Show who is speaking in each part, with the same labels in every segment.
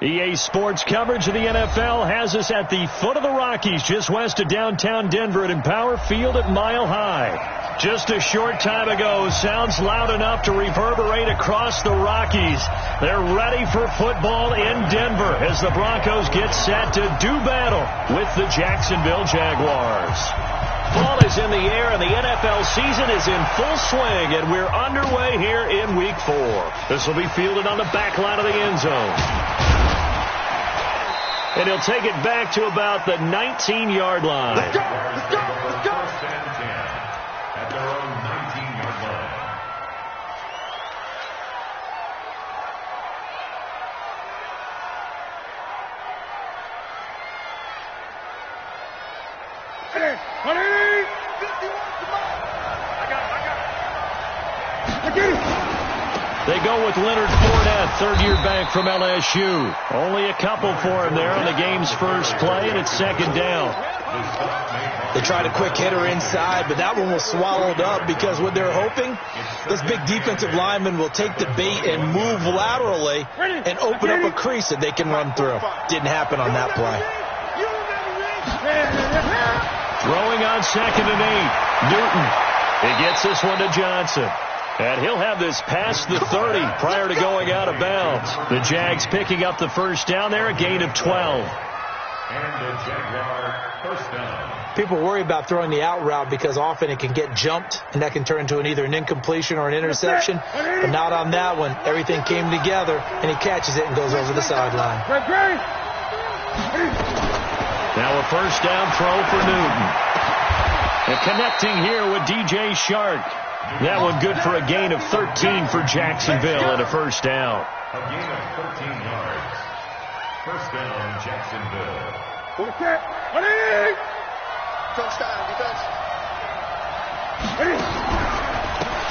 Speaker 1: EA Sports coverage of the NFL has us at the foot of the Rockies, just west of downtown Denver at Empower Field at Mile High. Just a short time ago, sounds loud enough to reverberate across the Rockies. They're ready for football in Denver as the Broncos get set to do battle with the Jacksonville Jaguars. Ball is in the air, and the NFL season is in full swing, and we're underway here in Week 4. This will be fielded on the back line of the end zone. And he'll take it back to about the 19-yard line.
Speaker 2: Let's go! Let's go! Let's go! First and 10 at their own 19-yard line.
Speaker 1: They go with Leonard Fournette, third-year back from LSU. Only a couple for him there on the game's first play, and it's second down.
Speaker 3: They tried a quick hitter inside, but that one was swallowed up because what they're hoping, this big defensive lineman will take the bait and move laterally and open up a crease that they can run through. Didn't happen on that play.
Speaker 1: Throwing on 2nd and 8. Newton. He gets this one to Johnson. And he'll have this past the 30 prior to going out of bounds. The Jags picking up the first down there, a gain of 12.
Speaker 2: And the Jaguar first down.
Speaker 3: People worry about throwing the out route because often it can get jumped, and that can turn into either an incompletion or an interception. But not on that one. Everything came together, and he catches it and goes over the sideline.
Speaker 1: Now a first down throw for Newton. And connecting here with DJ Shark. That one good for a gain of 13 for Jacksonville and a first down.
Speaker 2: A gain of 13 yards. First down, Jacksonville.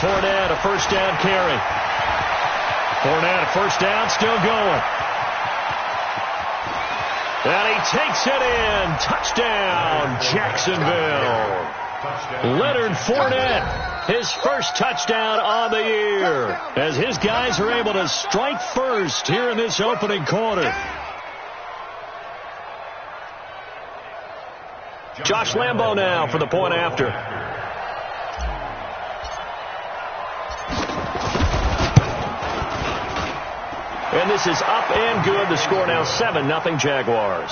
Speaker 1: Fournette, a first down carry. Fournette, a first down, still going. And he takes it in. Touchdown, Jacksonville. Leonard Fournette, his first touchdown on the year, as his guys are able to strike first here in this opening quarter. Josh Lambo now for the point after. And this is up and good. The score now 7-0 Jaguars.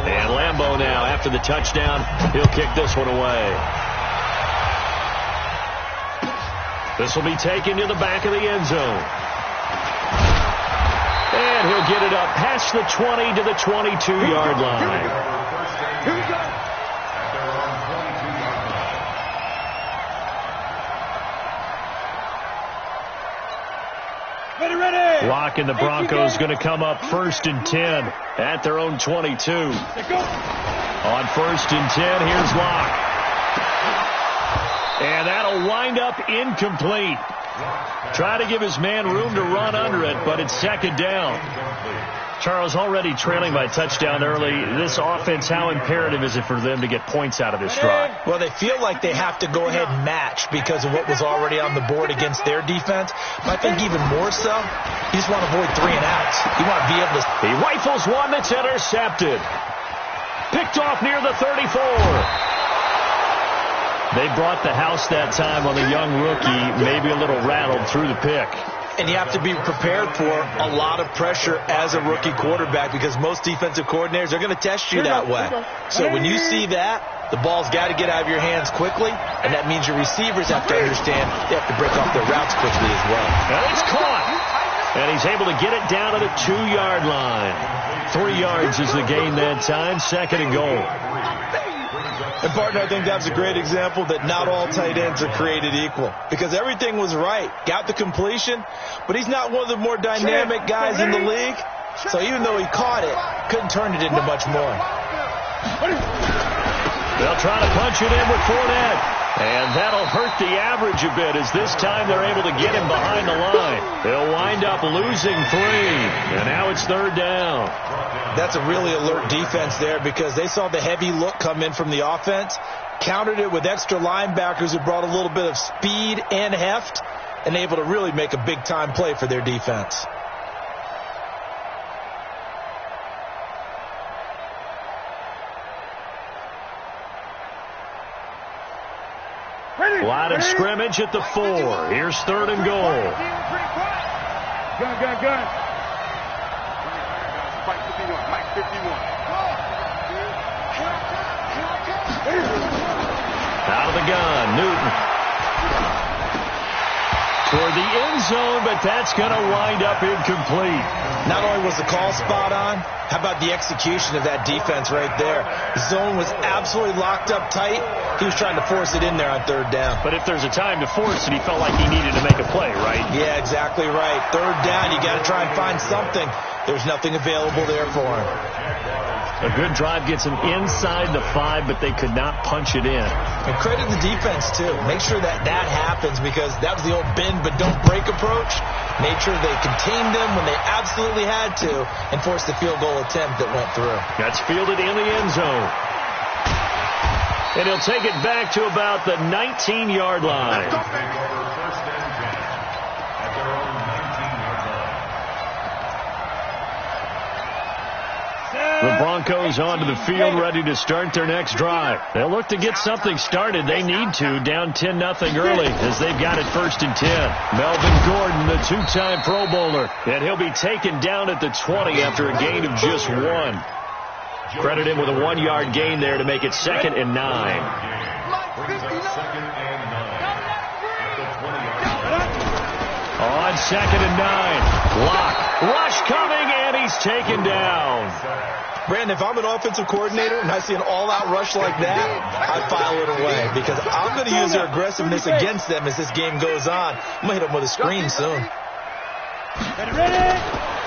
Speaker 1: And Lambo now, after the touchdown, he'll kick this one away. This will be taken to the back of the end zone. And he'll get it up past the 20 to the 22-yard line.
Speaker 2: Here we go.
Speaker 1: Ready. Lock and the Broncos going to come up 1st and 10 at their own 22. On 1st and 10, here's Lock. And that'll wind up incomplete. Try to give his man room to run under it, but it's second down. Charles, already trailing by touchdown early. This offense, how imperative is it for them to get points out of this drive?
Speaker 3: Well, they feel like they have to go ahead and match because of what was already on the board against their defense. But I think even more so, you just want to avoid 3 and outs. You want to be able to...
Speaker 1: He rifles one that's intercepted. Picked off near the 34. They brought the house that time on the young rookie, maybe a little rattled through the pick.
Speaker 3: And you have to be prepared for a lot of pressure as a rookie quarterback because most defensive coordinators are going to test you that way. So when you see that, the ball's got to get out of your hands quickly, and that means your receivers have to understand they have to break off their routes quickly as well.
Speaker 1: And it's caught. And he's able to get it down to the 2-yard line. 3 yards is the gain that time, 2nd and goal.
Speaker 3: And, partner, I think that's a great example that not all tight ends are created equal because everything was right. Got the completion, but he's not one of the more dynamic guys in the league. So even though he caught it, couldn't turn it into much more.
Speaker 1: They'll try to punch it in with Fournette. And that'll hurt the average a bit as this time they're able to get him behind the line. They'll wind up losing 3. And now it's 3rd down.
Speaker 3: That's a really alert defense there because they saw the heavy look come in from the offense, countered it with extra linebackers who brought a little bit of speed and heft, and able to really make a big-time play for their defense.
Speaker 1: Line of scrimmage at the 4. Here's 3rd and goal.
Speaker 4: Gun. Mike 51.
Speaker 1: Out of the gun, Newton. Toward the end zone, but that's going to wind up incomplete.
Speaker 3: Not only was the call spot on, how about the execution of that defense right there? The zone was absolutely locked up tight. He was trying to force it in there on 3rd down.
Speaker 1: But if there's a time to force it, he felt like he needed to make a play, right?
Speaker 3: Yeah, exactly right. 3rd down, you got to try and find something. There's nothing available there for him.
Speaker 1: A good drive gets him inside the 5, but they could not punch it in.
Speaker 3: And credit the defense, too. Make sure that happens because that was the old bend but don't break approach. Made sure they contained them when they absolutely had to and forced the field goal attempt that went through.
Speaker 1: That's fielded in the end zone. And he'll take it back to about the 19-yard line. The Broncos onto the field, ready to start their next drive. They'll look to get something started. They need to, down 10-0 early, as they've got it 1st and 10. Melvin Gordon, the 2-time Pro Bowler, and he'll be taken down at the 20 after a gain of just 1. Credit him with a 1-yard gain there to make it 2nd and 9. On 2nd and 9, Locke. Rush coming, and he's taken down.
Speaker 3: Brandon, if I'm an offensive coordinator and I see an all-out rush like that, I file it away because I'm going to use their aggressiveness against them as this game goes on. I'm going to hit them with a screen soon.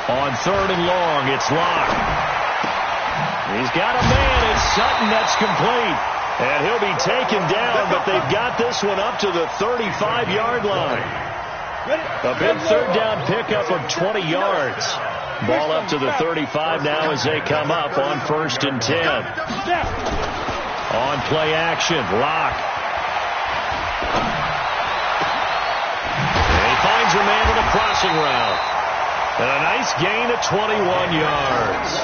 Speaker 1: On 3rd and long, it's Locke. He's got a man. It's Sutton that's complete. And he'll be taken down, but they've got this one up to the 35-yard line. A big 3rd down pickup of 20 yards. Ball up to the 35 now as they come up on 1st and 10. On play action, Locke. And he finds a man on a crossing route. And a nice gain of 21 yards.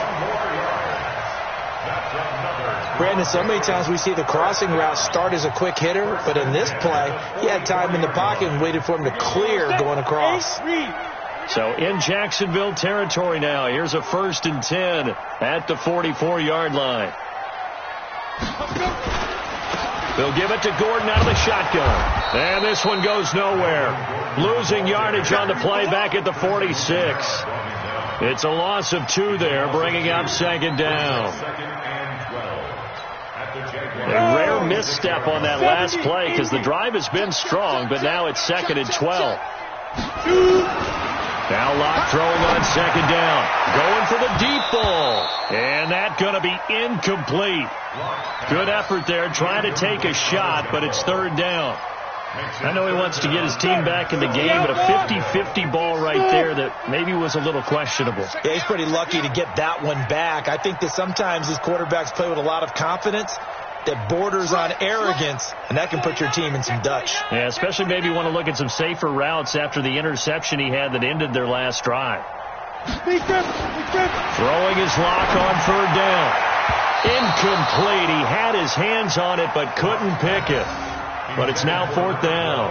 Speaker 3: Brandon, so many times we see the crossing route start as a quick hitter, but in this play, he had time in the pocket and waited for him to clear going across.
Speaker 1: So in Jacksonville territory now. Here's a 1st and 10 at the 44-yard line. They'll give it to Gordon out of the shotgun. And this one goes nowhere. Losing yardage on the play back at the 46. It's a loss of 2 there, bringing up 2nd down. A rare misstep on that last play because the drive has been strong, but now it's 2nd and 12. Now Locke throwing on 2nd down. Going for the deep ball. And that's going to be incomplete. Good effort there trying to take a shot, but it's 3rd down. I know he wants to get his team back in the game, but a 50-50 ball right there that maybe was a little questionable.
Speaker 3: Yeah, he's pretty lucky to get that one back. I think that sometimes these quarterbacks play with a lot of confidence that borders on arrogance, and that can put your team in some Dutch.
Speaker 1: Yeah, especially maybe want to look at some safer routes after the interception he had that ended their last drive. Throwing his Locke on 3rd down. Incomplete. He had his hands on it but couldn't pick it. But it's now 4th down.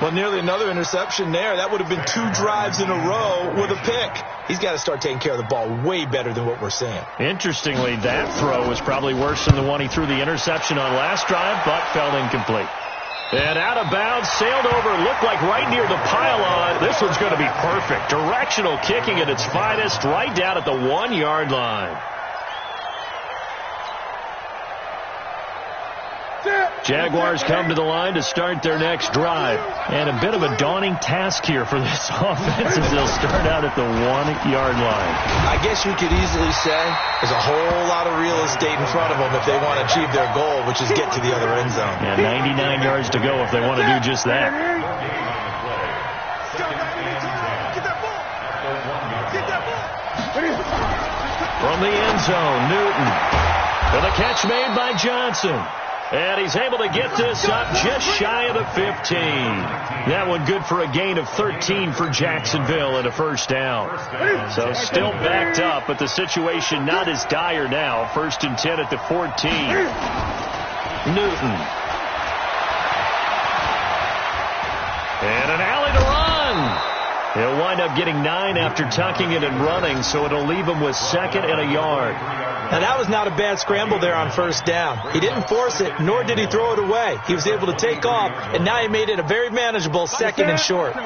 Speaker 3: Well, nearly another interception there. That would have been 2 drives in a row with a pick. He's got to start taking care of the ball way better than what we're seeing.
Speaker 1: Interestingly, that throw was probably worse than the one he threw the interception on last drive, but fell incomplete. And out of bounds, sailed over, looked like right near the pylon. This one's going to be perfect. Directional kicking at its finest, right down at the 1-yard line. Jaguars come to the line to start their next drive. And a bit of a daunting task here for this offense as they'll start out at the 1-yard line.
Speaker 3: I guess you could easily say there's a whole lot of real estate in front of them if they want to achieve their goal, which is get to the other end zone.
Speaker 1: And 99 yards to go if they want to do just that. From the end zone, Newton. For the catch made by Johnson. And he's able to get this up just shy of the 15. That one good for a gain of 13 for Jacksonville and a first down. So still backed up, but the situation not as dire now. 1st and 10 at the 14. Newton. And an alley to run. He'll wind up getting 9 after tucking it and running, so it'll leave him with 2nd and a yard.
Speaker 3: Now, that was not a bad scramble there on 1st down. He didn't force it, nor did he throw it away. He was able to take off, and now he made it a very manageable 2nd and short.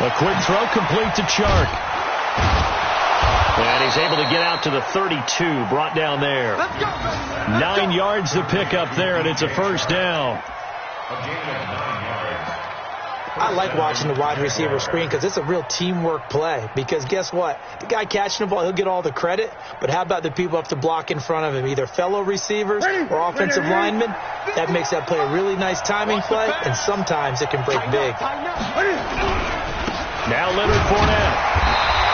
Speaker 1: A quick throw complete to Chark. And he's able to get out to the 32, brought down there. 9 yards to pick up there, and it's a first down.
Speaker 3: I like watching the wide receiver screen because it's a real teamwork play. Because guess what? The guy catching the ball, he'll get all the credit. But how about the people up the block in front of him, either fellow receivers or offensive linemen? That makes that play a really nice timing play, and sometimes it can break big.
Speaker 1: Now Leonard Fournette.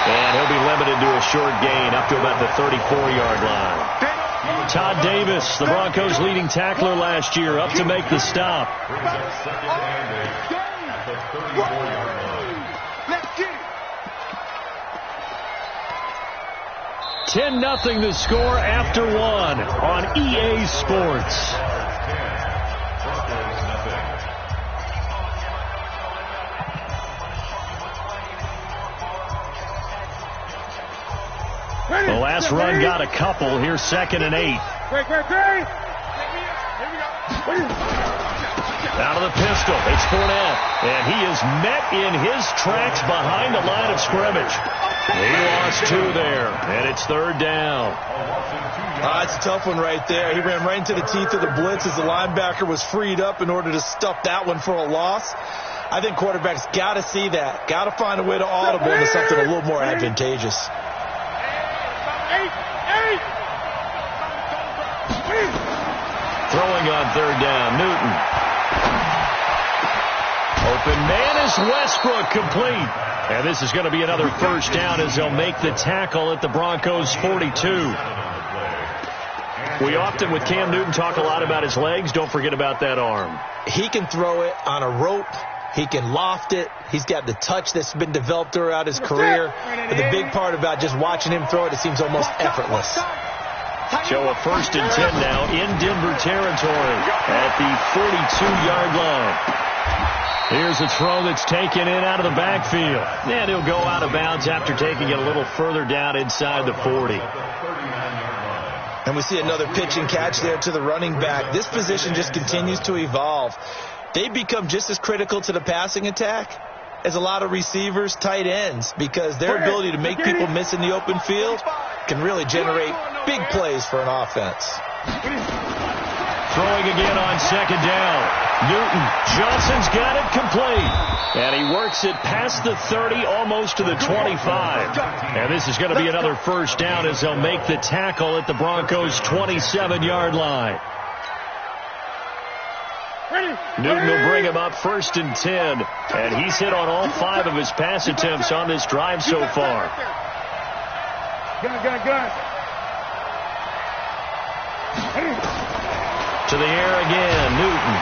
Speaker 1: And he'll be limited to a short gain up to about the 34-yard line. Todd Davis, the Broncos' leading tackler last year, up to make the stop. 10-0 the score after 1 on EA Sports. The last run got a couple. Here's 2nd and 8. Out of the pistol, it's Fournette. And he is met in his tracks behind the line of scrimmage. He lost 2 there, and it's 3rd down.
Speaker 3: It's a tough one right there. He ran right into the teeth of the blitz as the linebacker was freed up in order to stuff that one for a loss. I think quarterbacks got to see that. Got to find a way to audible into something a little more advantageous.
Speaker 1: Throwing on 3rd down, Newton. Open man is Westbrook, complete. And this is going to be another first down as they'll make the tackle at the Broncos' 42. We often, with Cam Newton, talk a lot about his legs. Don't forget about that arm.
Speaker 3: He can throw it on a rope. He can loft it. He's got the touch that's been developed throughout his career. But the big part about just watching him throw it seems almost effortless.
Speaker 1: So a 1st and 10 now in Denver territory at the 42-yard line. Here's a throw that's taken in out of the backfield. And he'll go out of bounds after taking it a little further down inside the 40.
Speaker 3: And we see another pitch and catch there to the running back. This position just continues to evolve. They become just as critical to the passing attack as a lot of receivers, tight ends, because their ability to make people miss in the open field can really generate big plays for an offense.
Speaker 1: Throwing again on 2nd down. Newton. Johnson's got it complete. And he works it past the 30, almost to the 25. And this is going to be another first down as they'll make the tackle at the Broncos' 27-yard line. Newton will bring him up 1st and 10. And he's hit on all 5 of his pass attempts on this drive so far. To the air again, Newton.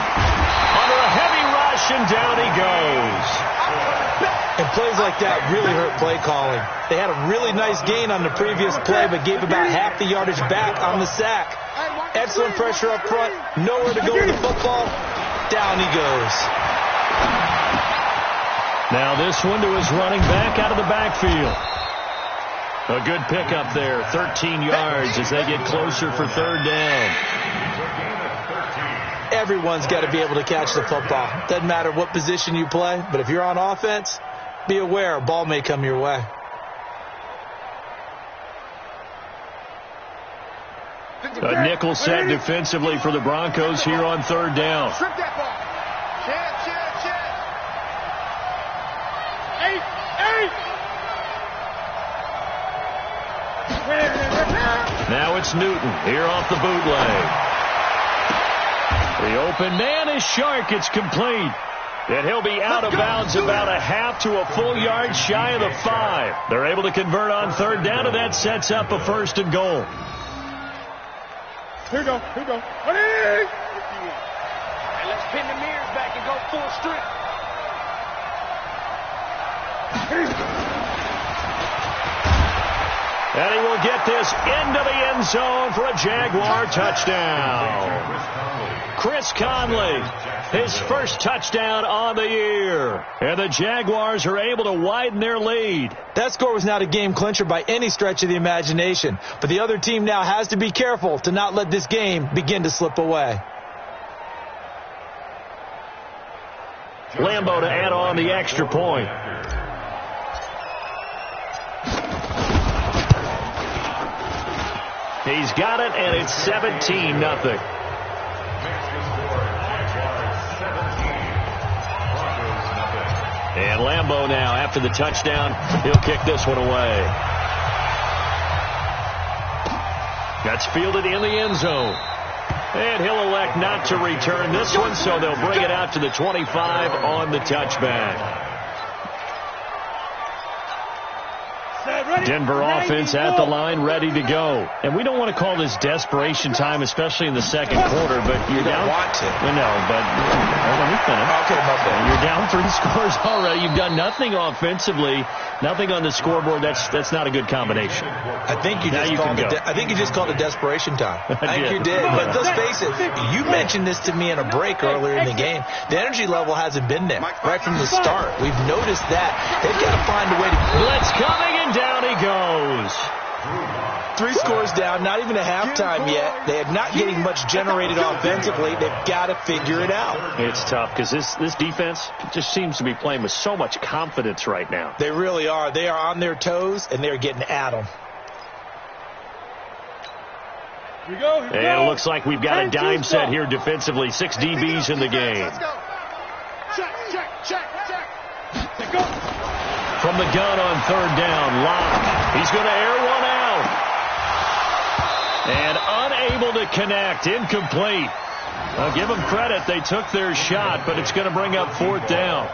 Speaker 1: Under a heavy rush, and down he goes.
Speaker 3: And plays like that really hurt play calling. They had a really nice gain on the previous play, but gave about half the yardage back on the sack. Excellent pressure up front. Nowhere to go with the football. Down he goes.
Speaker 1: Now this one to his running back out of the backfield. A good pickup there, 13 yards as they get closer for 3rd down.
Speaker 3: Everyone's got to be able to catch the football. Doesn't matter what position you play, but if you're on offense, be aware a ball may come your way.
Speaker 1: A nickel set defensively for the Broncos here on third down.
Speaker 4: Strip that ball. Check.
Speaker 1: Now it's Newton here off the bootleg. The open man is Shark. It's complete. And he'll be out of bounds about a half to a full yard shy of the 5. They're able to convert on third down, and that sets up a first and goal.
Speaker 4: Here we go.
Speaker 5: And let's pin the mirrors back and go full strip.
Speaker 1: And he will get this into the end zone for a Jaguar touchdown. Chris Conley, his first touchdown on the year. And the Jaguars are able to widen their lead.
Speaker 3: That score was not a game clincher by any stretch of the imagination. But the other team now has to be careful to not let this game begin to slip away.
Speaker 1: Lambo to add on the extra point. He's got it, and it's 17-0. And Lambo now, after the touchdown, he'll kick this one away. That's fielded in the end zone. And he'll elect not to return this one, so they'll bring it out to the 25 on the touchback. Denver offense at the line, ready to go. And we don't want to call this desperation time, especially in the second quarter, but you're down.
Speaker 3: Want to.
Speaker 1: No, but let me finish.
Speaker 3: Okay, my bad.
Speaker 1: You're down 3 scores already. You've done nothing offensively, nothing on the scoreboard. That's not a good combination.
Speaker 3: I think you just called it desperation time. I think you did. But let's face it, you mentioned this to me in a break earlier in the game. The energy level hasn't been there right from the start. We've noticed that. They've got to find a way to.
Speaker 1: Blitz coming, and down he goes.
Speaker 3: 3 scores down, not even a halftime yet. They are not getting much generated offensively. They've got to figure it out.
Speaker 1: It's tough because this defense just seems to be playing with so much confidence right now.
Speaker 3: They really are. They are on their toes, and they're getting at them.
Speaker 4: Here we go.
Speaker 1: And it looks like we've got a dime set here defensively. 6 DBs in the game.
Speaker 4: Let's go. Check. Go.
Speaker 1: From the gun on third down, Locke. He's going to air one out. And unable to connect. Incomplete. I'll give them credit. They took their shot, but it's going to bring up fourth down.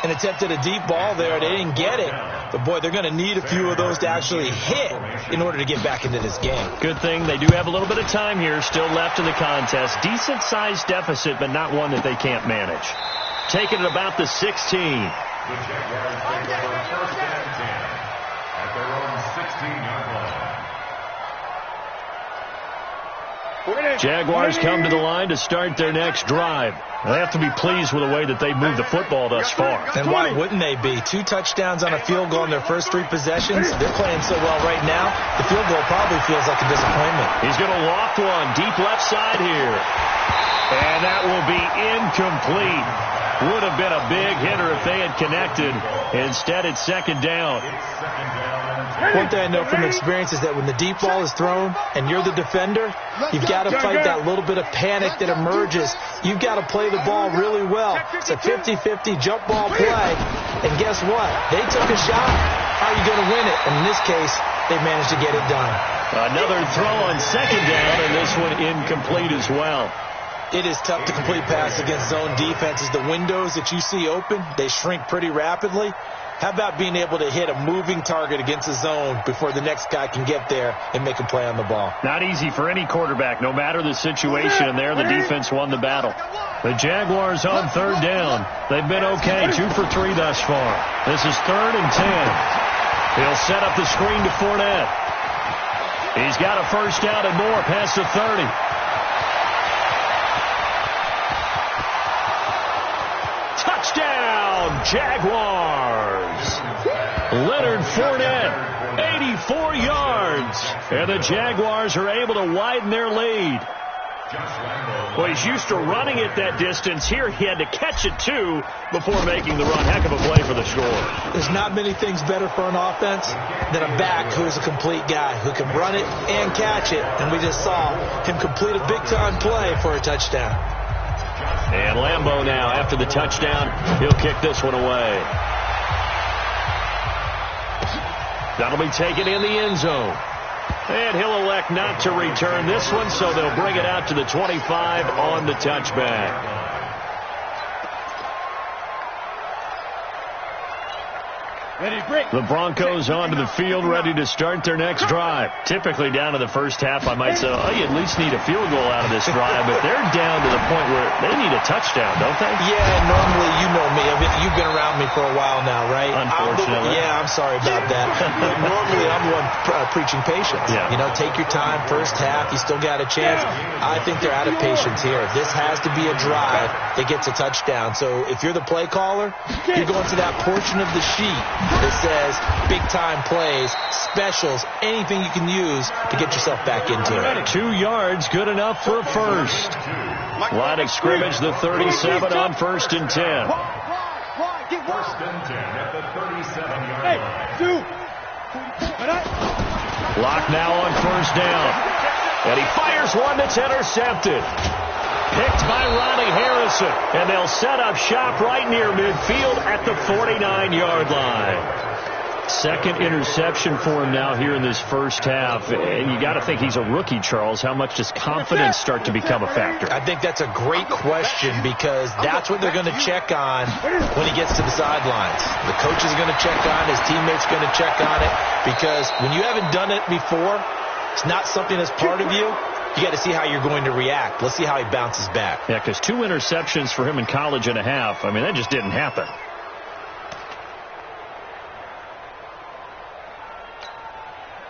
Speaker 3: And attempted a deep ball there. They didn't get it. But, boy, they're going to need a few of those to actually hit in order to get back into this game.
Speaker 1: Good thing they do have a little bit of time here still left in the contest. Decent-sized deficit, but not one that they can't manage. Taking it about the 16.
Speaker 2: The Jaguars take over first and 10 at their own 16-yard line.
Speaker 1: Jaguars come to the line to start their next drive. They have to be pleased with the way that they've moved the football thus far.
Speaker 3: And why wouldn't they be? 2 touchdowns on a field goal in their first 3 possessions. They're playing so well right now, the field goal probably feels like a disappointment.
Speaker 1: He's going to loft one deep left side here. And that will be incomplete. Would have been a big hitter if they had connected. Instead, it's second down.
Speaker 3: One thing I know from experience is that when the deep ball is thrown and you're the defender, you've got to fight that little bit of panic that emerges. You've got to play the ball really well. It's a 50-50 jump ball play. And guess what? They took a shot. How are you going to win it? And in this case, they managed to get it done.
Speaker 1: Another throw on second down, and this one incomplete as well.
Speaker 3: It is tough to complete pass against zone defenses. The windows that you see open, they shrink pretty rapidly. How about being able to hit a moving target against a zone before the next guy can get there and make a play on the ball?
Speaker 1: Not easy for any quarterback, no matter the situation, and there the defense won the battle. The Jaguars on third down. They've been okay, 2 for 3 thus far. This is 3rd and 10. He'll set up the screen to Fournette. He's got a first down and more past the 30. Touchdown, Jaguars. Leonard Fournette, 84 yards. And the Jaguars are able to widen their lead. Well, he's used to running it that distance. Here he had to catch it, too, before making the run. Heck of a play for the score.
Speaker 3: There's not many things better for an offense than a back who's a complete guy, who can run it and catch it. And we just saw him complete a big-time play for a touchdown.
Speaker 1: And Lambeau now, after the touchdown, he'll kick this one away. That'll be taken in the end zone. And he'll elect not to return this one, so they'll bring it out to the 25 on the touchback. The Broncos onto the field, ready to start their next drive. Typically down to the first half, I might say, oh, you at least need a field goal out of this drive, but they're down to the point where they need a touchdown, don't they?
Speaker 3: Yeah, normally, you know me. I mean, you've been around me for a while now, right?
Speaker 1: Unfortunately.
Speaker 3: I'm sorry about that. But normally, I'm one preaching patience.
Speaker 1: Yeah.
Speaker 3: You know, take your time, first half, you still got a chance. I think they're out of patience here. This has to be a drive that gets a touchdown. So if you're the play caller, you're going to that portion of the sheet that says big-time plays, specials, anything you can use to get yourself back into it.
Speaker 1: 2 yards, good enough for a first. Line of scrimmage, the 37 on 1st and 10.
Speaker 2: First and 10 at the 37-yard line.
Speaker 1: Lock now on 1st down. And he fires one that's intercepted. Picked by Ronnie Harrison. And they'll set up shop right near midfield at the 49-yard line. Second interception for him now here in this first half. And you got to think he's a rookie, Charles. How much does confidence start to become a factor?
Speaker 3: I think that's a great question because that's what they're going to check on when he gets to the sidelines. The coach is going to check on, his teammates going to check on it, because when you haven't done it before, it's not something that's part of you. You got to see how you're going to react. Let's see how he bounces back.
Speaker 1: Yeah, because 2 interceptions for him in college and a half. I mean, that just didn't happen.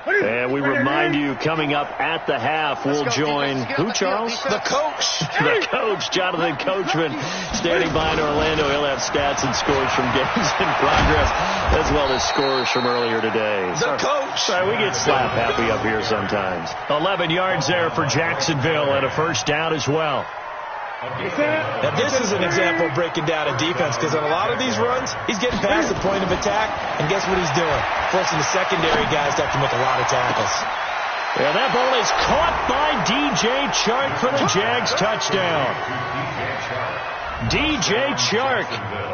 Speaker 1: And we remind you, coming up at the half, we'll join who, Charles?
Speaker 3: The coach.
Speaker 1: The coach, Jonathan Coachman, standing by in Orlando. He'll have stats and scores from games in progress, as well as scores from earlier today.
Speaker 3: The coach.
Speaker 1: Sorry, we get slap happy up here sometimes. 11 yards there for Jacksonville and a first down as well.
Speaker 3: Now, this is an example of breaking down a defense, because on a lot of these runs, he's getting past the point of attack, and guess what he's doing? Forcing the secondary guys to have to make a lot of tackles.
Speaker 1: And that ball is caught by DJ Chark for the Jags touchdown. DJ Chark,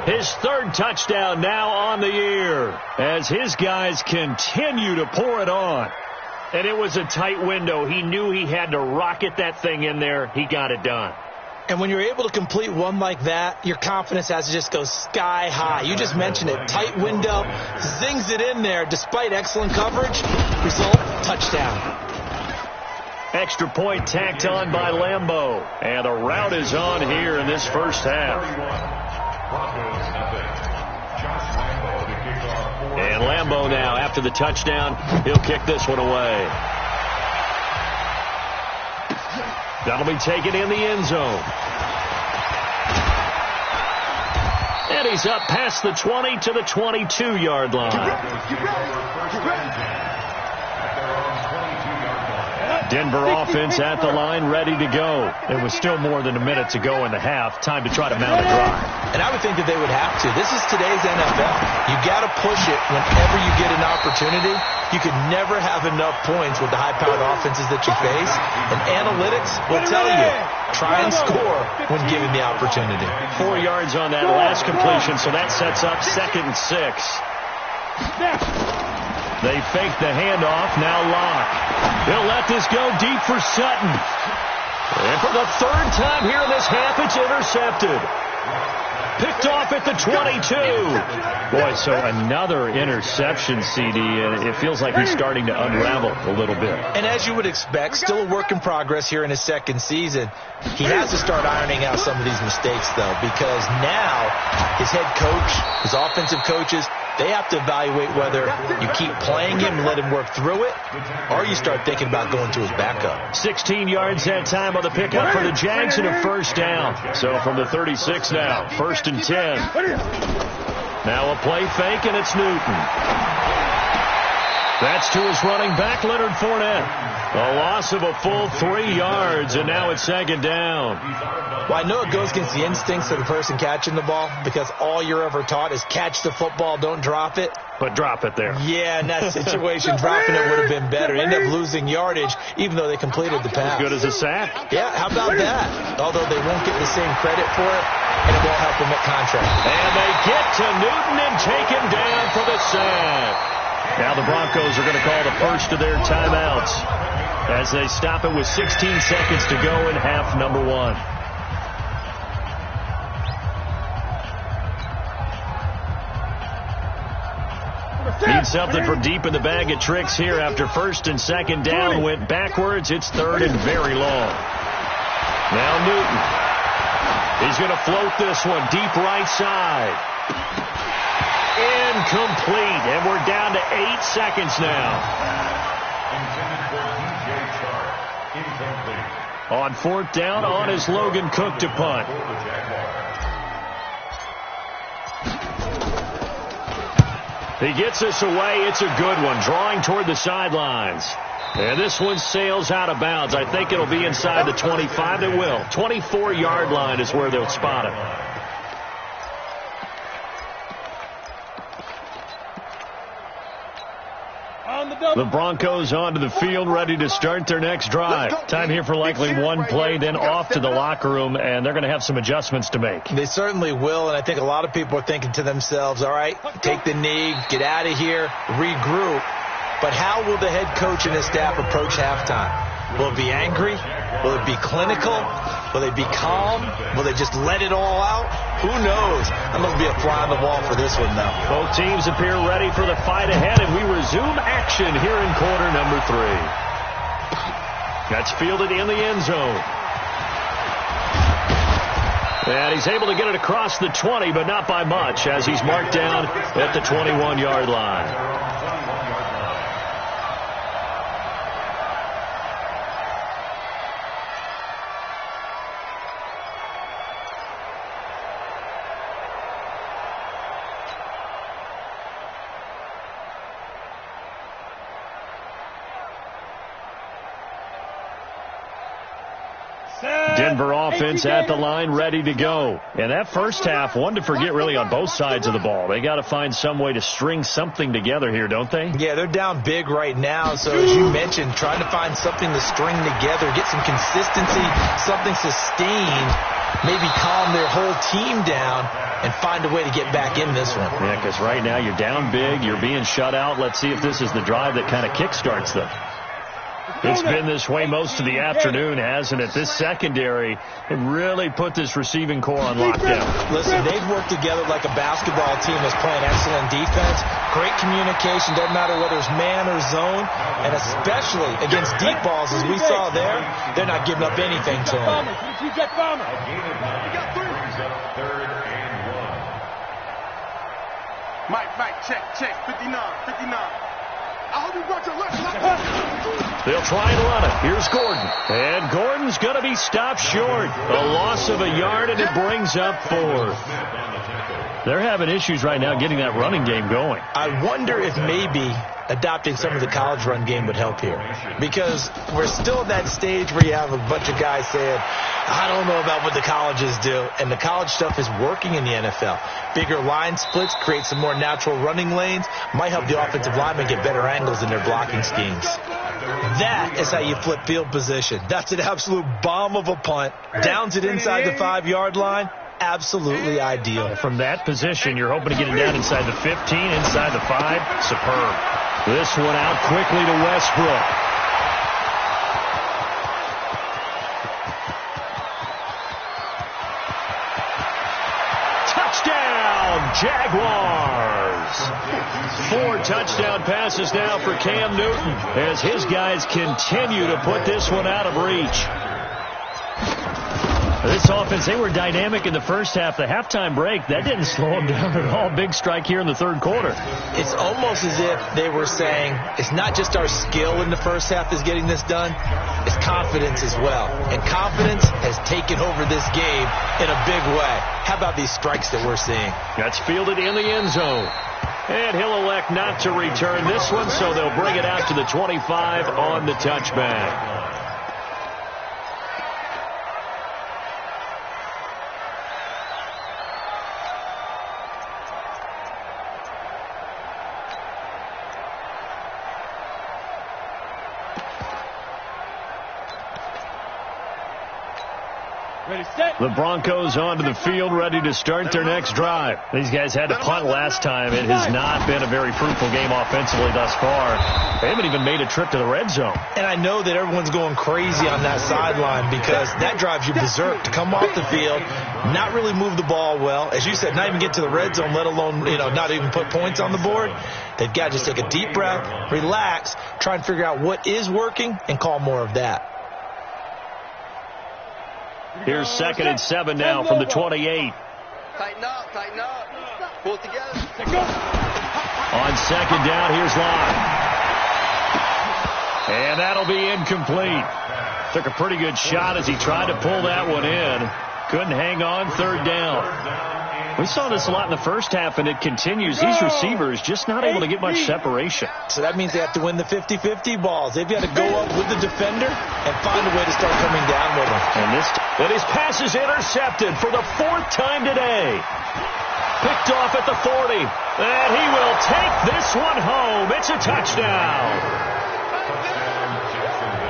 Speaker 1: his 3rd touchdown now on the year, as his guys continue to pour it on. And it was a tight window. He knew he had to rocket that thing in there. He got it done.
Speaker 3: And when you're able to complete one like that, your confidence has to just go sky high. You just mentioned it. Tight window, zings it in there despite excellent coverage. Result, touchdown.
Speaker 1: Extra point tacked on by Lambeau. And a route is on here in this first half. And Lambeau now, after the touchdown, he'll kick this one away. That'll be taken in the end zone. And he's up past the 20 to the 22-yard line. Denver offense at the line, ready to go. It was still more than a minute to go in the half. Time to try to mount a drive.
Speaker 3: And I would think that they would have to. This is today's NFL. You got to push it whenever you get an opportunity. You could never have enough points with the high-powered offenses that you face. And analytics will tell you, try and score when given the opportunity.
Speaker 1: 4 yards on that last completion, so that sets up 2nd and 6. They fake the handoff, now Locke. He'll let this go deep for Sutton. And for the 3rd time here in this half, it's intercepted. Picked off at the 22. Boy, so another interception, CD, and it feels like he's starting to unravel a little bit.
Speaker 3: And as you would expect, still a work in progress here in his 2nd season. He has to start ironing out some of these mistakes, though, because now his head coach, his offensive coaches, they have to evaluate whether you keep playing him and let him work through it, or you start thinking about going to his backup.
Speaker 1: 16 yards that time on the pickup for the Jags and a first down. So from the 36 now, 1st and 10. Now a play fake, and it's Newton. That's to his running back, Leonard Fournette. A loss of a full 3 yards, and now it's second down.
Speaker 3: Well, I know it goes against the instincts of the person catching the ball because all you're ever taught is catch the football, don't drop it.
Speaker 1: But drop it there.
Speaker 3: Yeah, in that situation, dropping it would have been better. End up losing yardage, even though they completed the pass.
Speaker 1: As good as a sack.
Speaker 3: Yeah, how about that? Although they won't get the same credit for it, and it won't help them at contract.
Speaker 1: And they get to Newton and take him down for the sack. Now the Broncos are going to call the first of their timeouts as they stop it with 16 seconds to go in half number 1. Need something from deep in the bag of tricks here after first and second down went backwards. It's third and very long. Now Newton. He's going to float this one deep right side. Incomplete, and we're down to 8 seconds now. On fourth down, on is Logan Cook to punt. He gets us away. It's a good one, drawing toward the sidelines. And this one sails out of bounds. I think it'll be inside the 25. It will. 24-yard line is where they'll spot it. The Broncos onto the field, ready to start their next drive. Time here for likely one play, then off to the locker room, and they're going to have some adjustments to make.
Speaker 3: They certainly will, and I think a lot of people are thinking to themselves, all right, take the knee, get out of here, regroup. But how will the head coach and his staff approach halftime? Will it be angry? Will it be clinical? Will they be calm? Will they just let it all out? Who knows? I'm going to be a fly on the wall for this one, though.
Speaker 1: Both teams appear ready for the fight ahead, and we resume action here in quarter number 3. That's fielded in the end zone. And he's able to get it across the 20, but not by much, as he's marked down at the 21-yard line. Denver offense at the line, ready to go. And that first half, one to forget really on both sides of the ball. They got to find some way to string something together here, don't they?
Speaker 3: Yeah, they're down big right now. So as you mentioned, trying to find something to string together, get some consistency, something sustained, maybe calm their whole team down and find a way to get back in this one.
Speaker 1: Yeah, because right now you're down big, you're being shut out. Let's see if this is the drive that kind of kickstarts them. It's been this way most of the afternoon, hasn't it? This secondary really put this receiving core on lockdown.
Speaker 3: Listen, they've worked together like a basketball team that's playing excellent defense. Great communication, doesn't matter whether it's man or zone. And especially against deep balls, as we saw there, they're not giving up anything to them.
Speaker 4: Mike, check, 59. I hope you brought your left.
Speaker 1: They'll try and run it. Here's Gordon. And Gordon's going to be stopped short. A loss of a yard, and it brings up 4th. They're having issues right now getting that running game going.
Speaker 3: I wonder if maybe adopting some of the college run game would help here. Because we're still at that stage where you have a bunch of guys saying, I don't know about what the colleges do. And the college stuff is working in the NFL. Bigger line splits, create some more natural running lanes, might help the offensive linemen get better angles in their blocking schemes. That is how you flip field position. That's an absolute bomb of a punt. Downs it inside the 5-yard line. Absolutely ideal.
Speaker 1: From that position, you're hoping to get it down inside the 15, inside the 5. Superb. This one out quickly to Westbrook. Touchdown, Jaguars. 4 touchdown passes now for Cam Newton as his guys continue to put this one out of reach. This offense, they were dynamic in the first half. The halftime break, that didn't slow them down at all. Big strike here in the third quarter.
Speaker 3: It's almost as if they were saying, it's not just our skill in the first half that's getting this done, it's confidence as well. And confidence has taken over this game in a big way. How about these strikes that we're seeing?
Speaker 1: That's fielded in the end zone. And he'll elect not to return this one, so they'll bring it out to the 25 on the touchback. The Broncos onto the field, ready to start their next drive. These guys had to punt last time. It has not been a very fruitful game offensively thus far. They haven't even made a trip to the red zone.
Speaker 3: And I know that everyone's going crazy on that sideline because that drives you berserk to come off the field, not really move the ball well. As you said, not even get to the red zone, let alone, not even put points on the board. They've got to just take a deep breath, relax, try and figure out what is working, and call more of that.
Speaker 1: Here's 2nd and 7 now from the 28.
Speaker 5: Tighten up. Pull it together.
Speaker 1: On 2nd down, here's Locke. And that'll be incomplete. Took a pretty good shot as he tried to pull that one in. Couldn't hang on, 3rd down. We saw this a lot in the first half, and it continues. These receivers just not able to get much separation.
Speaker 3: So that means they have to win the 50-50 balls. They've got to go up with the defender and find a way to start coming down with him.
Speaker 1: And his pass is intercepted for the 4th time today. Picked off at the 40. And he will take this one home. It's a touchdown.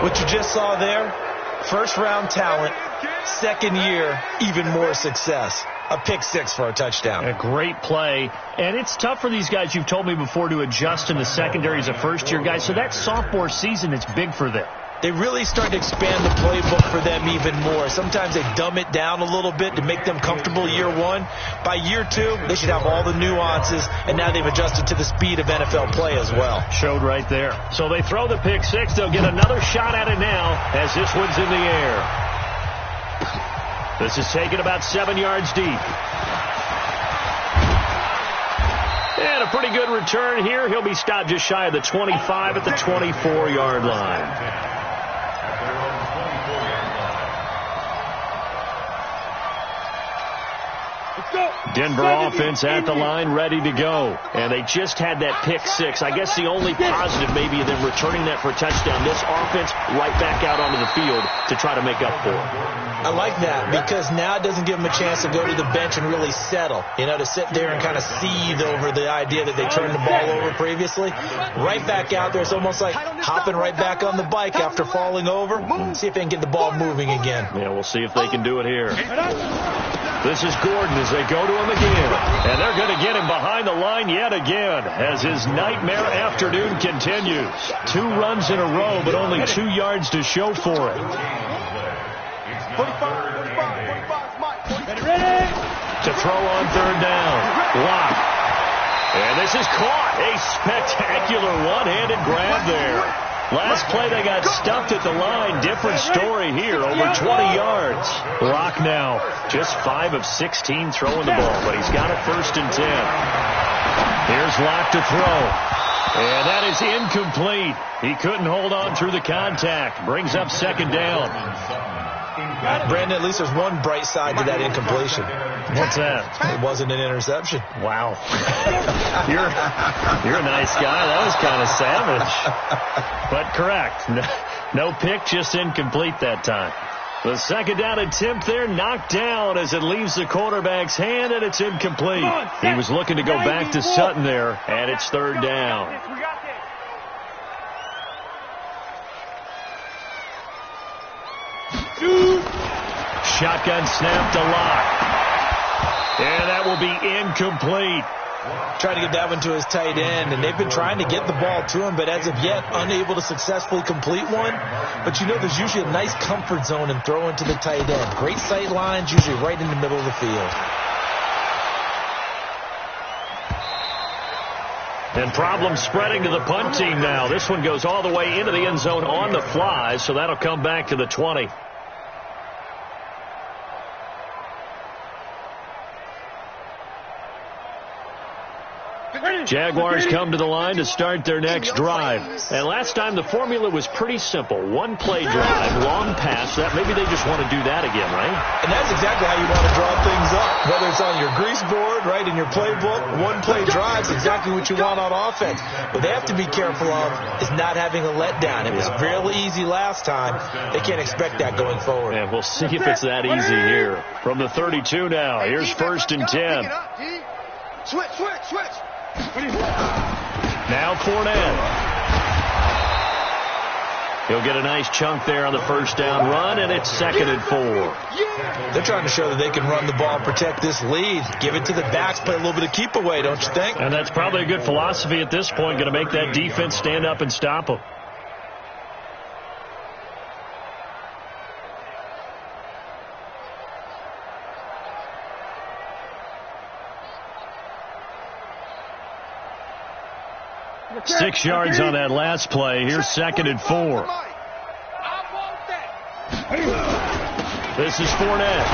Speaker 3: What you just saw there, first-round talent, 2nd year, even more success. A pick 6 for a touchdown.
Speaker 1: A great play. And it's tough for these guys, you've told me before, to adjust in the secondary as a first-year guy. So that sophomore season, it's big for them.
Speaker 3: They really start to expand the playbook for them even more. Sometimes they dumb it down a little bit to make them comfortable year 1. By year 2, they should have all the nuances, and now they've adjusted to the speed of NFL play as well.
Speaker 1: Showed right there. So they throw the pick 6. They'll get another shot at it now as this one's in the air. This is taken about 7 yards deep. And a pretty good return here. He'll be stopped just shy of the 25 at the 24-yard line. Denver offense at the line, ready to go. And they just had that pick 6. I guess the only positive maybe of them returning that for a touchdown. This offense right back out onto the field to try to make up for it.
Speaker 3: I like that because now it doesn't give them a chance to go to the bench and really settle. To sit there and kind of seethe over the idea that they turned the ball over previously. Right back out there. It's almost like hopping right back on the bike after falling over. See if they can get the ball moving again.
Speaker 1: Yeah, we'll see if they can do it here. This is Gordon as they go to him again. And they're going to get him behind the line yet again as his nightmare afternoon continues. 2 runs in a row, but only 2 yards to show for it.
Speaker 4: 45,
Speaker 1: ready. To throw on 3rd down. Locke. And this is caught. A spectacular one-handed grab there. Last play they got stuffed at the line. Different story here. Over 20 yards. Locke now just 5 of 16 throwing the ball, but he's got it 1st and 10. Here's Locke to throw. And that is incomplete. He couldn't hold on through the contact. Brings up 2nd down.
Speaker 3: Brandon, at least there's one bright side to that incompletion.
Speaker 1: What's that?
Speaker 3: It wasn't an interception.
Speaker 1: Wow. You're a nice guy. That was kind of savage. But correct. No pick, just incomplete that time. The 2nd down attempt there knocked down as it leaves the quarterback's hand, and it's incomplete. He was looking to go back to Sutton there, and it's 3rd down. Shotgun snap to Locke. And that will be incomplete.
Speaker 3: Trying to get that one to his tight end, and they've been trying to get the ball to him, but as of yet, unable to successfully complete one. But there's usually a nice comfort zone in throwing to the tight end. Great sight lines, usually right in the middle of the field.
Speaker 1: And problem spreading to the punt team now. This one goes all the way into the end zone on the fly, so that'll come back to the 20. Jaguars come to the line to start their next drive. And last time the formula was pretty simple. One play drive, long pass. That maybe they just want to do that again, right?
Speaker 3: And that's exactly how you want to draw things up. Whether it's on your grease board, right, in your playbook, one play drive is exactly what you want on offense. What they have to be careful of is not having a letdown. It was really easy last time. They can't expect that going forward.
Speaker 1: And we'll see if it's that easy here. From the 32 now, here's 1st and 10.
Speaker 4: Switch.
Speaker 1: Now Fournette. He'll get a nice chunk there on the first down run, and it's 2nd and 4.
Speaker 3: They're trying to show that they can run the ball and protect this lead. Give it to the backs, play a little bit of keep away, don't you think?
Speaker 1: And that's probably a good philosophy at this point, going to make that defense stand up and stop them. Six yards on that last play. Here's 2nd and 4. This is Fournette.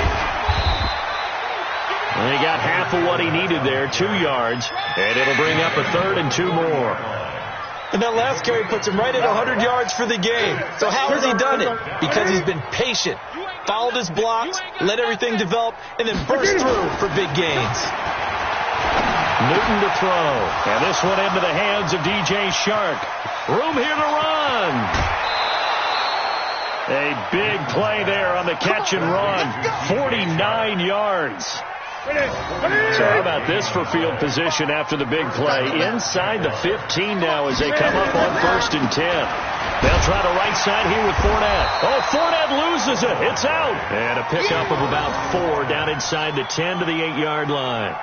Speaker 1: And he got half of what he needed there, 2 yards. And it'll bring up a 3rd and 2 more.
Speaker 3: And that last carry puts him right at 100 yards for the game. So how has he done it? Because he's been patient, followed his blocks, let everything develop, and then burst through for big gains.
Speaker 1: Newton to throw. And this one into the hands of DJ Chark. Room here to run. A big play there on the catch and run. 49 yards. So how about this for field position after the big play? Inside the 15 now as they come up on 1st and 10. They'll try the right side here with Fournette. Oh, Fournette loses it. It's out. And a pickup of about 4 down inside the 10 to the 8-yard line.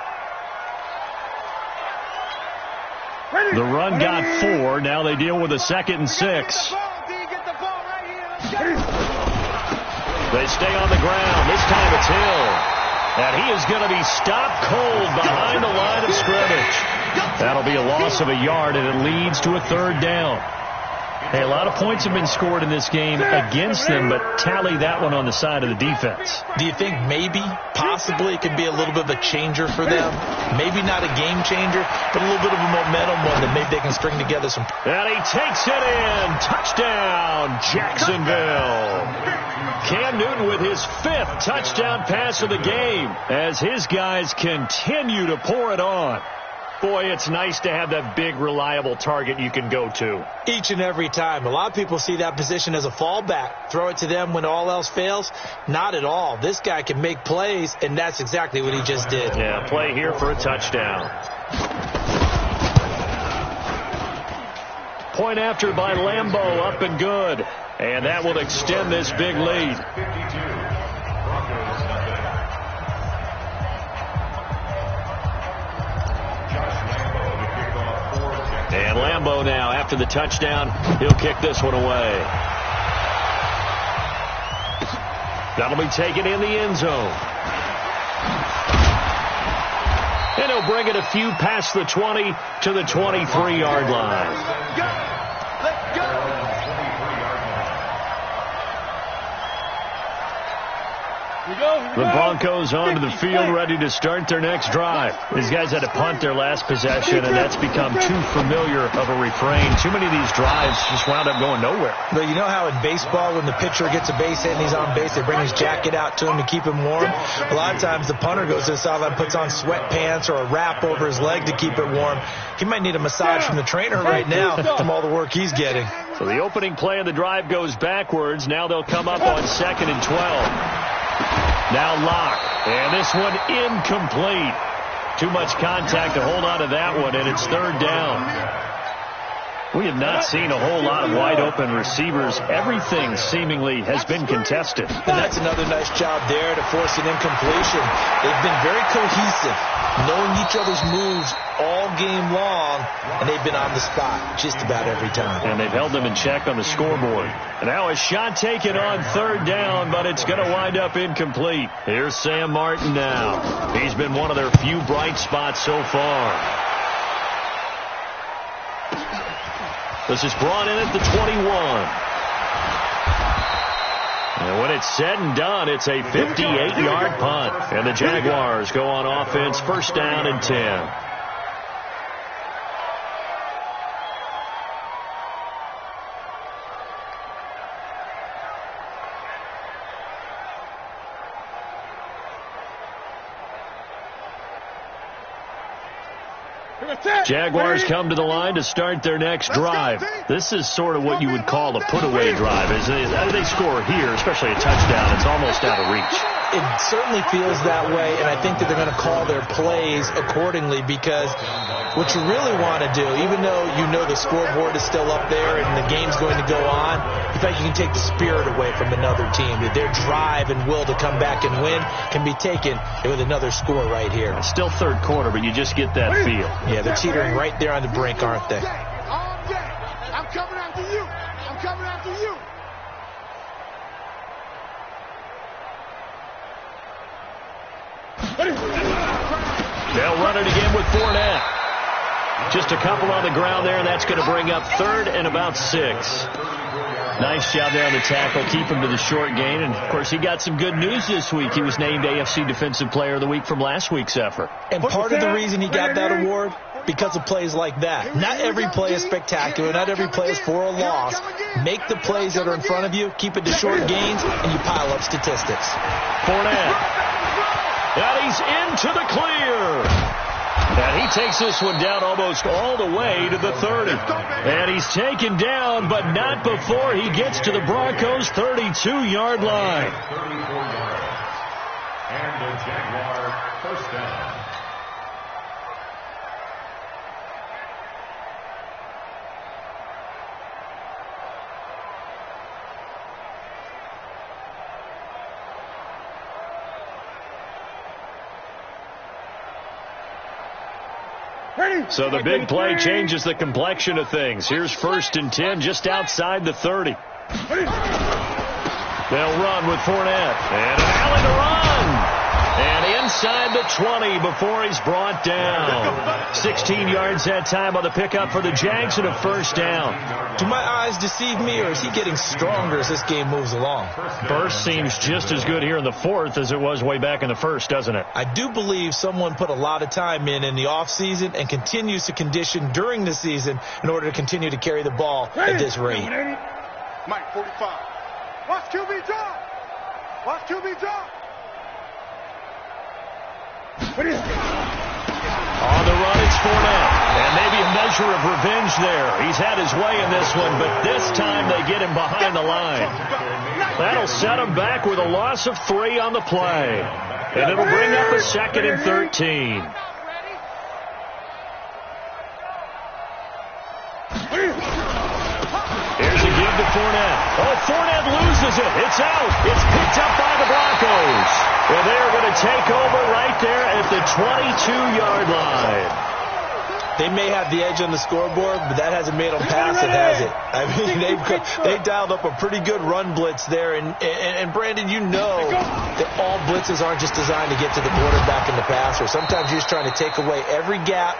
Speaker 1: The run got 4. Now they deal with a 2nd and 6. They stay on the ground. This time it's Hill. And he is going to be stopped cold behind the line of scrimmage. That'll be a loss of a yard, and it leads to a 3rd down. Hey, a lot of points have been scored in this game against them, but tally that one on the side of the defense.
Speaker 3: Do you think maybe, possibly, it could be a little bit of a changer for them? Maybe not a game changer, but a little bit of a momentum one that maybe they can string together some.
Speaker 1: And he takes it in. Touchdown, Jacksonville. Cam Newton with his 5th touchdown pass of the game as his guys continue to pour it on. Boy, it's nice to have that big, reliable target you can go to.
Speaker 3: Each and every time. A lot of people see that position as a fallback. Throw it to them when all else fails. Not at all. This guy can make plays, and that's exactly what he just did.
Speaker 1: Yeah, play here for a touchdown. Point after by Lambeau, up and good. And that will extend this big lead. And Lambeau now, after the touchdown, he'll kick this one away. That'll be taken in the end zone. And he'll bring it a few past the 20 to the 23-yard line.
Speaker 4: Let's go.
Speaker 1: The Broncos onto the field, ready to start their next drive. These guys had to punt their last possession, and that's become too familiar of a refrain. Too many of these drives just wound up going nowhere.
Speaker 3: But you know how in baseball, when the pitcher gets a base hit and he's on base, they bring his jacket out to him to keep him warm? A lot of times the punter goes to the sideline, puts on sweatpants or a wrap over his leg to keep it warm. He might need a massage from the trainer right now from all the work he's getting.
Speaker 1: So the opening play of the drive goes backwards. Now they'll come up on 2nd and 12. Now Locke, and this one incomplete. Too much contact to hold on to that one, and it's 3rd down. We have not seen a whole lot of wide-open receivers. Everything seemingly has been contested.
Speaker 3: And that's another nice job there to force an incompletion. They've been very cohesive, knowing each other's moves all game long, and they've been on the spot just about every time.
Speaker 1: And they've held them in check on the scoreboard. And now a shot taken on 3rd down, but it's going to wind up incomplete. Here's Sam Martin now. He's been one of their few bright spots so far. This is brought in at the 21. And when it's said and done, it's a 58-yard punt. And the Jaguars go on offense, 1st down and 10. Jaguars come to the line to start their next drive. This is sort of what you would call a put-away drive. As they score here, especially a touchdown, it's almost out of reach.
Speaker 3: It certainly feels that way, and I think that they're going to call their plays accordingly, because what you really want to do, even though you know the scoreboard is still up there and the game's going to go on, in fact, you can take the spirit away from another team. That their drive and will to come back and win can be taken with another score right here.
Speaker 1: It's still third quarter, but you just get that feel.
Speaker 3: Yeah, they're teetering right there on the brink, aren't they?
Speaker 4: I'm coming after you. I'm coming after you.
Speaker 1: They'll run it again with Fournette. Just a couple on the ground there, and that's going to bring up third and about 6. Nice job there on the tackle. Keep him to the short gain. And, of course, he got some good news this week. He was named AFC Defensive Player of the Week from last week's effort.
Speaker 3: And part of the reason he got that award, because of plays like that. Not every play is spectacular. Not every play is for a loss. Make the plays that are in front of you, keep it to short gains, and you pile up statistics.
Speaker 1: Fournette. And he's into the clear. And he takes this one down almost all the way to the 30. And he's taken down, but not before he gets to the Broncos' 32-yard line.
Speaker 2: 34 yards. And the Jaguar first down.
Speaker 1: So the big play changes the complexion of things. Here's 1st and 10 just outside the 30. They'll run with Fournette. And an alley to run. And inside the 20 before he's brought down. 16 yards that time on the pickup for the Jags and a first down.
Speaker 3: Do my eyes deceive me, or is he getting stronger as this game moves along?
Speaker 1: Burst seems just as good here in the 4th as it was way back in the 1st, doesn't it?
Speaker 3: I do believe someone put a lot of time in the offseason and continues to condition during the season in order to continue to carry the ball at this rate.
Speaker 4: Mike, 45. Watch QB drop. Watch QB drop.
Speaker 1: On the run, it's Fournette. And maybe a measure of revenge there. He's had his way in this one, but this time they get him behind the line. That'll set him back with a loss of 3 on the play. And it'll bring up a 2nd and 13. Here's a give to Fournette. Oh, Fournette loses it. It's out. It's picked up by the Broncos. And they're going to take over right there at the 22-yard line.
Speaker 3: They may have the edge on the scoreboard, but that hasn't made them pass it, has it? I mean, they dialed up a pretty good run blitz there. And Brandon, you know that all blitzes aren't just designed to get to the quarterback in the passer. Sometimes you're just trying to take away every gap,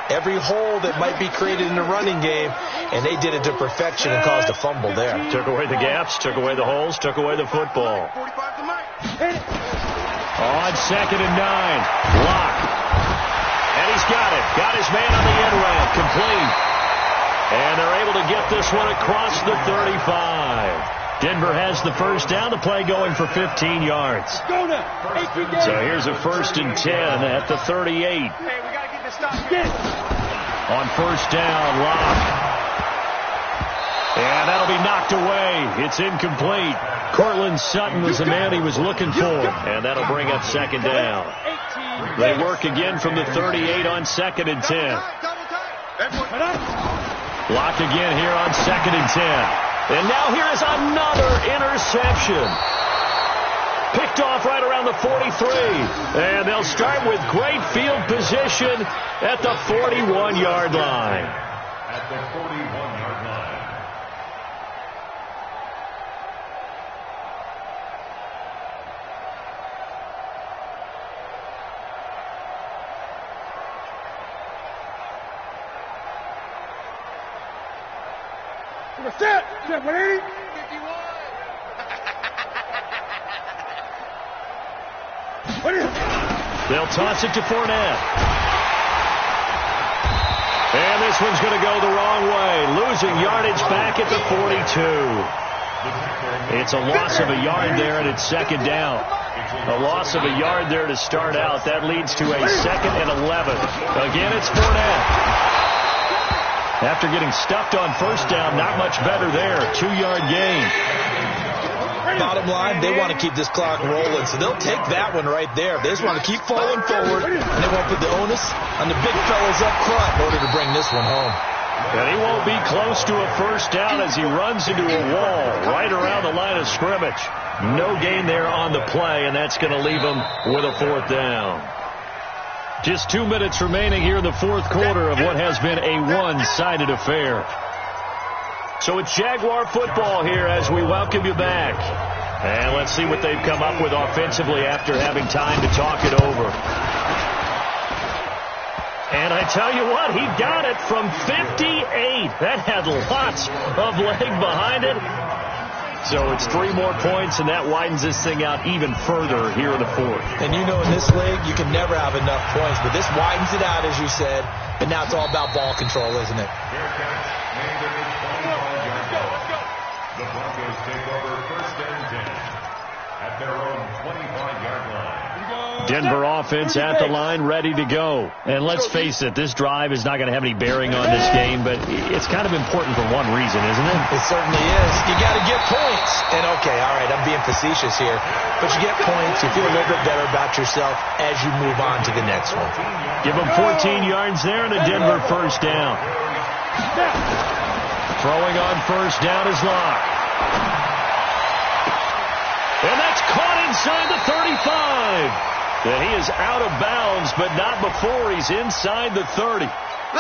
Speaker 3: every hole that might be created in the running game, and they did it to perfection and caused a fumble there.
Speaker 1: Took away the gaps, took away the holes, took away the football. On 2nd and 9, Locke. And he's got it. Got his man on the end ramp, complete. And they're able to get this one across the 35. Denver has the first down. The play going for 15 yards. So here's a 1st and 10 at the 38. On 1st down, Locke. And that'll be knocked away. It's incomplete. Cortland Sutton was the man he was looking for. And that'll bring up 2nd down. They work again from the 38 on 2nd and 10. Locke again here on 2nd and 10. And now here is another interception. Picked off right around the 43. And they'll start with great field position at the 41-yard line.
Speaker 2: At the 41-yard line.
Speaker 4: Set 180.
Speaker 1: They'll toss it to Fournette. And this one's going to go the wrong way. Losing yardage back at the 42. It's a loss of a yard there, and it's 2nd down. A loss of a yard there to start out. That leads to a 2nd and 11. Again, it's Fournette. After getting stuffed on first down, not much better there. 2-yard gain.
Speaker 3: Bottom line, they want to keep this clock rolling, so they'll take that one right there. They just want to keep falling forward, and they won't put the onus on the big fellas up front in order to bring this one home.
Speaker 1: And he won't be close to a first down as he runs into a wall right around the line of scrimmage. No gain there on the play, and that's going to leave him with a 4th down. Just 2 minutes remaining here in the 4th quarter of what has been a one-sided affair. So it's Jaguar football here as we welcome you back. And let's see what they've come up with offensively after having time to talk it over. And I tell you what, he got it from 58. That had lots of leg behind it. So it's 3 more points, and that widens this thing out even further here in the 4th.
Speaker 3: And you know in this league, you can never have enough points, but this widens it out, as you said. But now it's all about ball control, isn't it?
Speaker 2: The Broncos take over 1st and 10 at their own 25-yard line.
Speaker 1: Denver offense at the line, ready to go. And let's face it, this drive is not going to have any bearing on this game, but it's kind of important for one reason, isn't it?
Speaker 3: It certainly is. You got to get points. And, okay, all right, I'm being facetious here. But you get points, you feel a little bit better about yourself as you move on to the next one.
Speaker 1: Give them 14 yards there and a Denver first down. Throwing on first down is Locke. And that's caught inside the 35. And he is out of bounds, but not before he's inside the 30.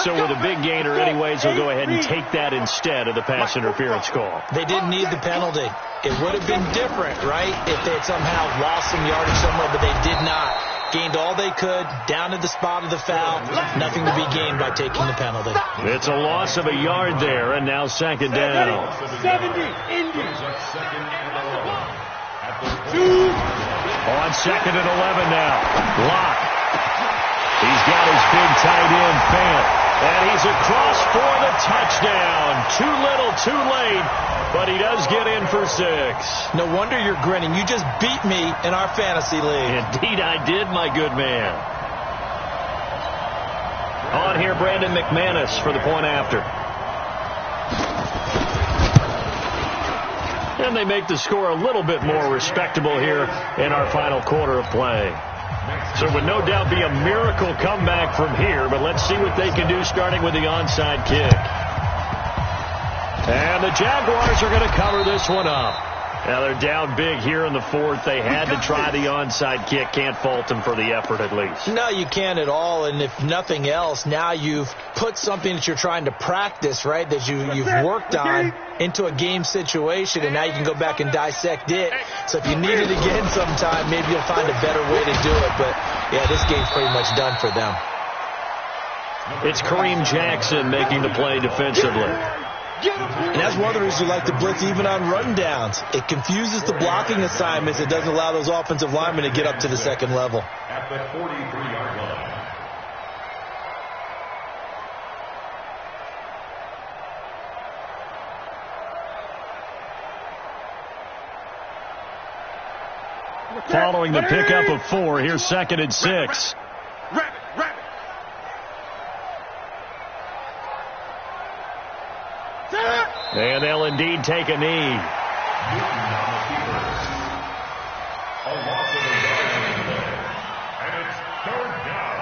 Speaker 1: So with a big gainer anyways, they'll go ahead and take that instead of the pass interference call.
Speaker 3: They didn't need the penalty. It would have been different, right, if they had somehow lost some yardage somewhere, but they did not. Gained all they could, down at the spot of the foul. Nothing to be gained by taking the penalty.
Speaker 1: It's a loss of a yard there, and now 2nd down.
Speaker 5: 70, Indy.
Speaker 1: On 2nd and 11 now. Locke. He's got his big tight end, Fant. And he's across for the touchdown. Too little, too late. But he does get in for 6.
Speaker 3: No wonder you're grinning. You just beat me in our fantasy league.
Speaker 1: Indeed I did, my good man. On here, Brandon McManus for the point after. And they make the score a little bit more respectable here in our final quarter of play. So it would no doubt be a miracle comeback from here, but let's see what they can do starting with the onside kick. And the Jaguars are going to cover this one up. Now they're down big here in the 4th. They had to try the onside kick. Can't fault them for the effort at least.
Speaker 3: No, you can't at all. And if nothing else, now you've put something that you're trying to practice, right, that you've worked on into a game situation, and now you can go back and dissect it. So if you need it again sometime, maybe you'll find a better way to do it. But, yeah, this game's pretty much done for them.
Speaker 1: It's Kareem Jackson making the play defensively.
Speaker 3: And that's one of the reasons we like to blitz even on run downs. It confuses the blocking assignments. It doesn't allow those offensive linemen to get up to the 2nd level.
Speaker 2: At the 43-yard line.
Speaker 1: Following the pickup of 4, here's 2nd and 6. And they'll indeed take a knee.
Speaker 2: And it's 3rd down.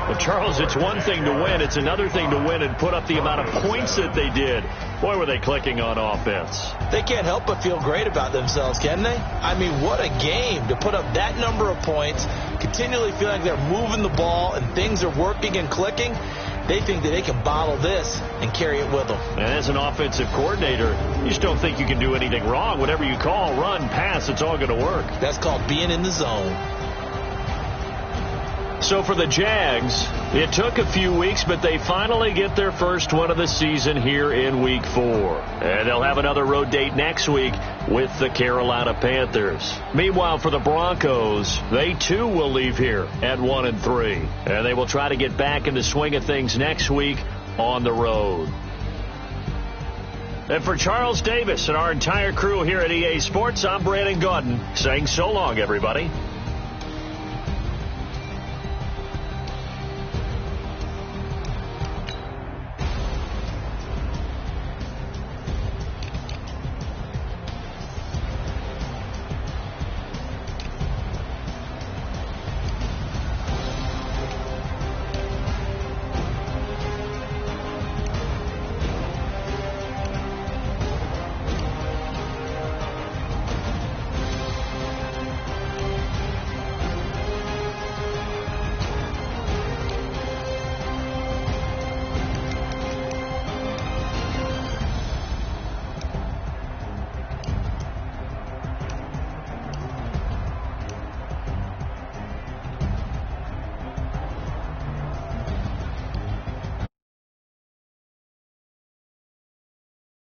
Speaker 1: Well, Charles, it's one thing to win. It's another thing to win and put up the amount of points that they did. Boy, were they clicking on offense.
Speaker 3: They can't help but feel great about themselves, can they? I mean, what a game to put up that number of points, continually feel like they're moving the ball and things are working and clicking. They think that they can bottle this and carry it with them.
Speaker 1: And as an offensive coordinator, you just don't think you can do anything wrong. Whatever you call, run, pass, it's all going to work.
Speaker 3: That's called being in the zone.
Speaker 1: So for the Jags, it took a few weeks, but they finally get their first one of the season here in Week 4. And they'll have another road date next week with the Carolina Panthers. Meanwhile, for the Broncos, they too will leave here at 1-3. And they will try to get back in the swing of things next week on the road. And for Charles Davis and our entire crew here at EA Sports, I'm Brandon Gaudin saying so long, everybody.